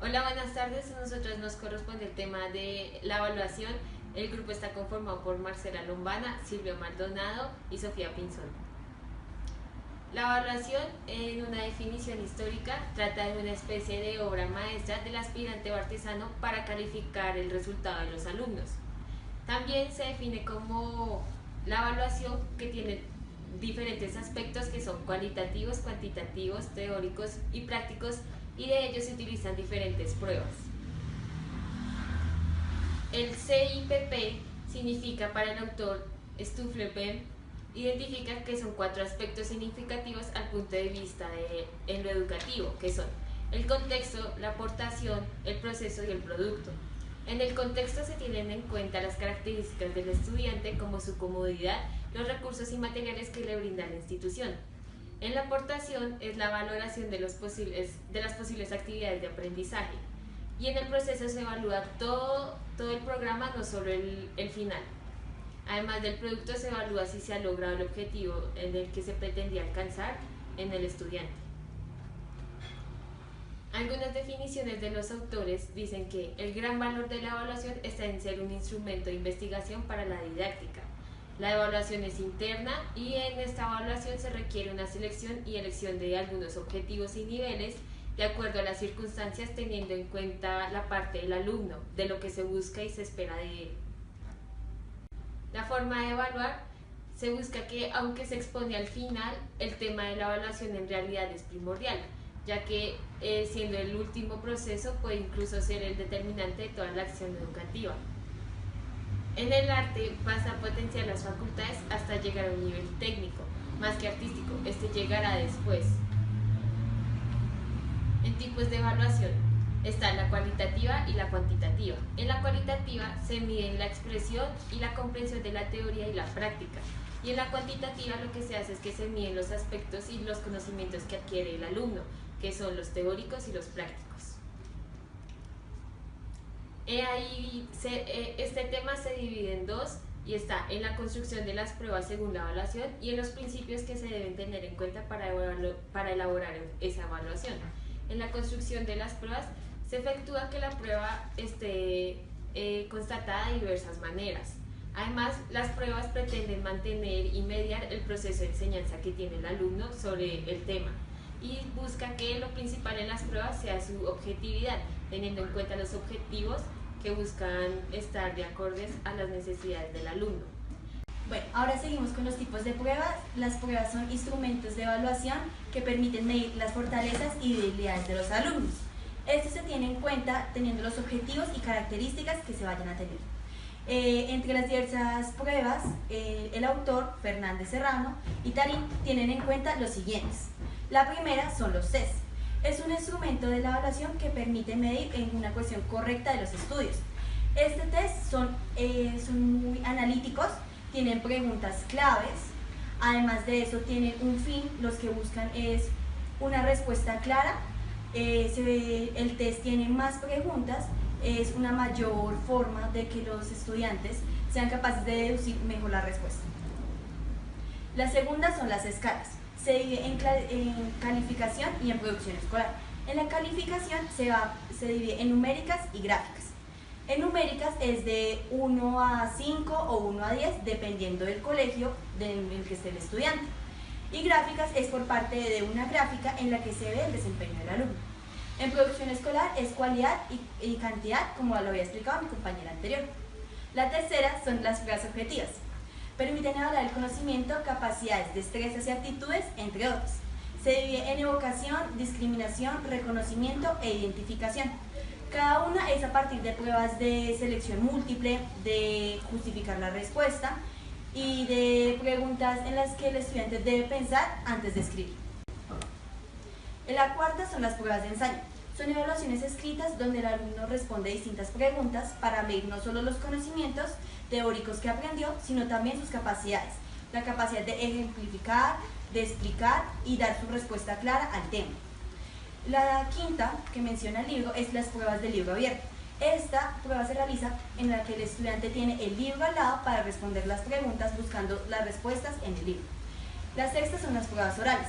Hola, buenas tardes. A nosotros nos corresponde el tema de la evaluación. El grupo está conformado por Marcela Lombana, Silvio Maldonado y Sofía Pinzón. La evaluación, en una definición histórica, trata de una especie de obra maestra del aspirante o artesano para calificar el resultado de los alumnos. También se define como la evaluación, que tiene diferentes aspectos que son cualitativos, cuantitativos, teóricos y prácticos, y de ellos se utilizan diferentes pruebas. El CIPP significa, para el autor Stuflepen, identifica que son 4 aspectos significativos al punto de vista en lo educativo, que son el contexto, la aportación, el proceso y el producto. En el contexto se tienen en cuenta las características del estudiante, como su comodidad, los recursos y materiales que le brinda la institución. En la aportación es la valoración de las posibles actividades de aprendizaje. Y en el proceso se evalúa todo el programa, no solo el final. Además del producto, se evalúa si se ha logrado el objetivo en el que se pretendía alcanzar en el estudiante. Algunas definiciones de los autores dicen que el gran valor de la evaluación está en ser un instrumento de investigación para la didáctica. La evaluación es interna y en esta evaluación se requiere una selección y elección de algunos objetivos y niveles de acuerdo a las circunstancias, teniendo en cuenta la parte del alumno, de lo que se busca y se espera de él. La forma de evaluar: se busca que, aunque se expone al final, el tema de la evaluación en realidad es primordial, ya que siendo el último proceso puede incluso ser el determinante de toda la acción educativa. En el arte vas a potenciar las facultades hasta llegar a un nivel técnico, más que artístico. Este llegará después. En tipos de evaluación está la cualitativa y la cuantitativa. En la cualitativa se miden la expresión y la comprensión de la teoría y la práctica. Y en la cuantitativa lo que se hace es que se miden los aspectos y los conocimientos que adquiere el alumno, que son los teóricos y los prácticos. Este tema se divide en dos, y está en la construcción de las pruebas según la evaluación y en los principios que se deben tener en cuenta para elaborar esa evaluación. En la construcción de las pruebas se efectúa que la prueba esté constatada de diversas maneras. Además, las pruebas pretenden mantener y mediar el proceso de enseñanza que tiene el alumno sobre el tema, y busca que lo principal en las pruebas sea su objetividad, teniendo en cuenta los objetivos que buscan estar de acordes a las necesidades del alumno. Bueno, ahora seguimos con los tipos de pruebas. Las pruebas son instrumentos de evaluación que permiten medir las fortalezas y debilidades de los alumnos. Esto se tiene en cuenta teniendo los objetivos y características que se vayan a tener. Entre las diversas pruebas, el autor, Fernández Serrano y Tarín, tienen en cuenta los siguientes. La primera son los test. Es un instrumento de la evaluación que permite medir en una cuestión correcta de los estudios. Este test son muy analíticos, tienen preguntas claves. Además de eso, tienen un fin. Los que buscan es una respuesta clara. El test tiene más preguntas, es una mayor forma de que los estudiantes sean capaces de deducir mejor la respuesta. La segunda son las escalas. Se divide en calificación y en producción escolar. En la calificación se divide en numéricas y gráficas. En numéricas es de 1 a 5 o 1 a 10, dependiendo del colegio en el que esté el estudiante. Y gráficas es por parte de una gráfica en la que se ve el desempeño del alumno. En producción escolar es cualidad y cantidad, como lo había explicado mi compañera anterior. La tercera son las pruebas objetivas. Permiten evaluar el conocimiento, capacidades, destrezas y aptitudes, entre otros. Se divide en evocación, discriminación, reconocimiento e identificación. Cada una es a partir de pruebas de selección múltiple, de justificar la respuesta y de preguntas en las que el estudiante debe pensar antes de escribir. La cuarta son las pruebas de ensayo. Son evaluaciones escritas donde el alumno responde distintas preguntas para medir no solo los conocimientos teóricos que aprendió, sino también sus capacidades. La capacidad de ejemplificar, de explicar y dar su respuesta clara al tema. La quinta que menciona el libro es las pruebas de libro abierto. Esta prueba se realiza en la que el estudiante tiene el libro al lado para responder las preguntas buscando las respuestas en el libro. Las sextas son las pruebas orales.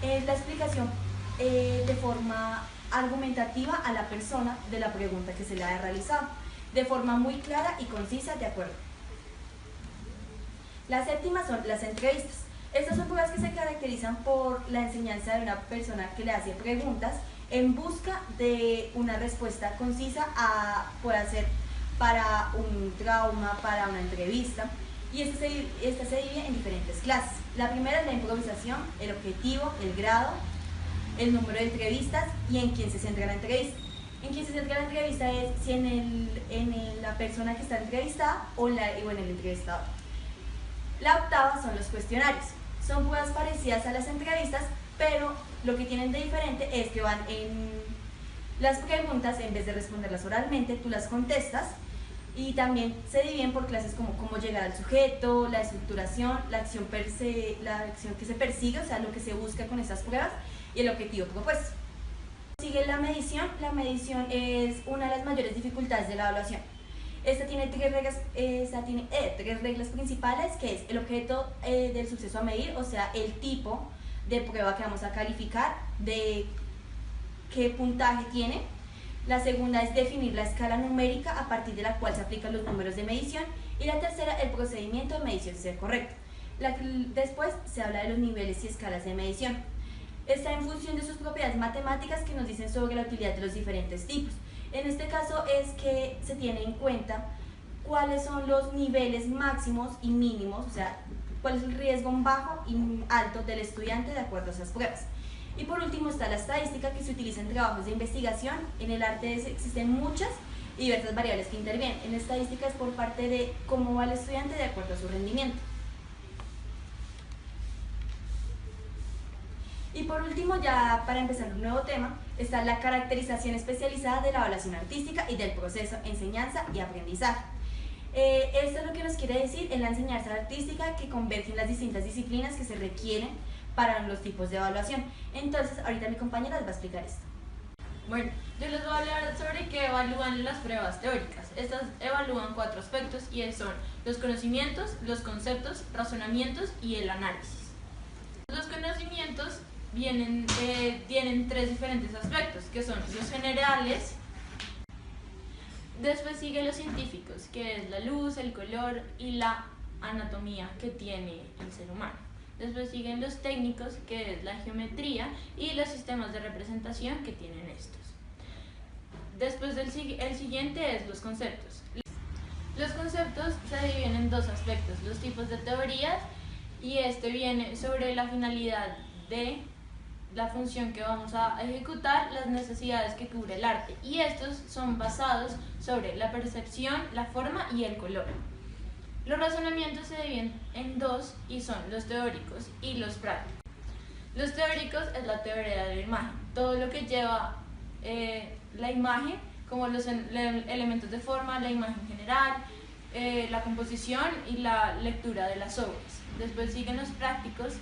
Es la explicación de forma argumentativa a la persona de la pregunta que se le haya realizado, de forma muy clara y concisa, de acuerdo. La séptima son las entrevistas. Estas son pruebas que se caracterizan por la enseñanza de una persona que le hace preguntas en busca de una respuesta concisa puede ser para un trauma, para una entrevista, y esta se divide en diferentes clases. La primera es la improvisación, el objetivo, el grado, el número de entrevistas y en quién se centra la entrevista. En quién se centra la entrevista es si en la persona que está entrevistada o en el entrevistador. La octava son los cuestionarios. Son pruebas parecidas a las entrevistas, pero lo que tienen de diferente es que van en las preguntas, en vez de responderlas oralmente, tú las contestas, y también se dividen por clases como cómo llegar al sujeto, la estructuración, la acción que se persigue, o sea, lo que se busca con estas pruebas, y el objetivo propuesto. Sigue la medición. La medición es una de las mayores dificultades de la evaluación. Esta tiene tres reglas principales, que es el objeto del suceso a medir, o sea, el tipo de prueba que vamos a calificar, de qué puntaje tiene. La segunda es definir la escala numérica a partir de la cual se aplican los números de medición. Y la tercera, el procedimiento de medición ser correcto. Después se habla de los niveles y escalas de medición. Está en función de sus propiedades matemáticas que nos dicen sobre la utilidad de los diferentes tipos. En este caso es que se tiene en cuenta cuáles son los niveles máximos y mínimos, o sea, cuál es el riesgo bajo y alto del estudiante de acuerdo a esas pruebas. Y por último está la estadística, que se utiliza en trabajos de investigación. En el arte existen muchas y diversas variables que intervienen. En estadística es por parte de cómo va el estudiante de acuerdo a su rendimiento. Y por último, ya para empezar un nuevo tema, está la caracterización especializada de la evaluación artística y del proceso enseñanza y aprendizaje. Esto es lo que nos quiere decir en la enseñanza artística, que convergen las distintas disciplinas que se requieren para los tipos de evaluación. Entonces, ahorita mi compañera les va a explicar esto. Bueno, yo les voy a hablar sobre qué evalúan las pruebas teóricas. Estas evalúan 4 aspectos y son los conocimientos, los conceptos, razonamientos y el análisis. Los conocimientos tienen 3 diferentes aspectos, que son los generales. Después sigue los científicos, que es la luz, el color y la anatomía que tiene el ser humano. Después siguen los técnicos, que es la geometría y los sistemas de representación que tienen estos. Después el siguiente es los conceptos. Los conceptos se dividen en 2 aspectos, los tipos de teorías, y este viene sobre la finalidad de la función que vamos a ejecutar, las necesidades que cubre el arte, y estos son basados sobre la percepción, la forma y el color. Los razonamientos se dividen en 2 y son los teóricos y los prácticos. Los teóricos es la teoría de la imagen, todo lo que lleva la imagen, como los elementos de forma, la imagen general, la composición y la lectura de las obras. Después siguen los prácticos,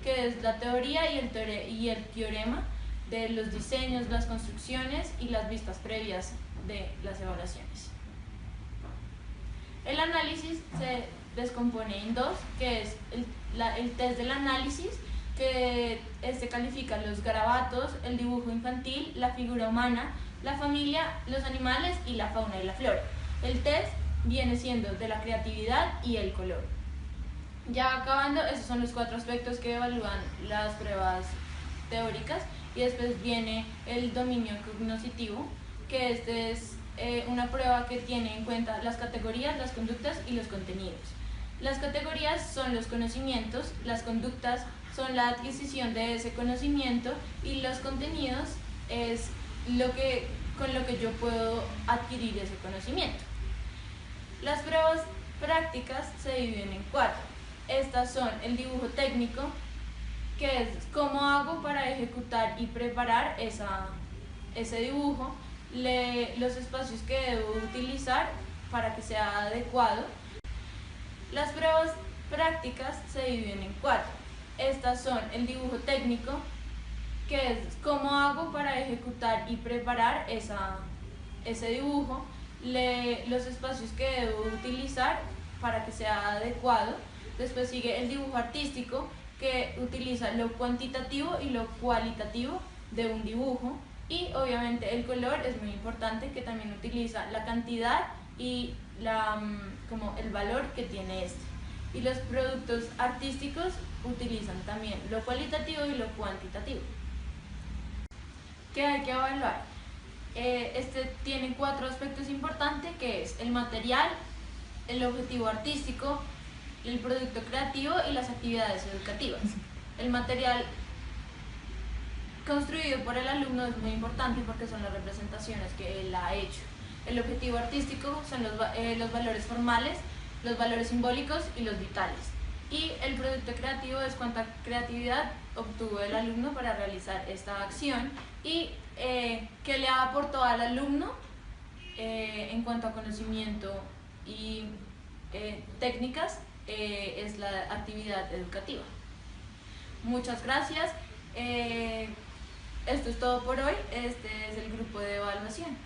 que es la teoría y el teorema de los diseños, las construcciones y las vistas previas de las evaluaciones. El análisis se descompone en 2, que es el test del análisis, que califica los garabatos, el dibujo infantil, la figura humana, la familia, los animales y la fauna y la flora. El test viene siendo de la creatividad y el color. Ya acabando, esos son los 4 aspectos que evalúan las pruebas teóricas, y después viene el dominio cognoscitivo, que es una prueba que tiene en cuenta las categorías, las conductas y los contenidos. Las categorías son los conocimientos, las conductas son la adquisición de ese conocimiento y los contenidos es con lo que yo puedo adquirir ese conocimiento. Las pruebas prácticas se dividen en 4. Estas son el dibujo técnico, que es cómo hago para ejecutar y preparar ese dibujo, los espacios que debo utilizar para que sea adecuado. Las pruebas prácticas se dividen en 4. Estas son el dibujo técnico, que es cómo hago para ejecutar y preparar ese dibujo, los espacios que debo utilizar para que sea adecuado. Después sigue el dibujo artístico, que utiliza lo cuantitativo y lo cualitativo de un dibujo. Y obviamente el color es muy importante, que también utiliza la cantidad y como el valor que tiene este. Y los productos artísticos utilizan también lo cualitativo y lo cuantitativo. ¿Qué hay que evaluar? Este tiene 4 aspectos importantes, que es el material, el objetivo artístico, el producto creativo y las actividades educativas. El material construido por el alumno es muy importante porque son las representaciones que él ha hecho. El objetivo artístico son los valores formales, los valores simbólicos y los vitales. Y el producto creativo es cuánta creatividad obtuvo el alumno para realizar esta acción y qué le aportó al alumno en cuanto a conocimiento y técnicas, es la actividad educativa. Muchas gracias. Esto es todo por hoy. Este es el grupo de evaluación.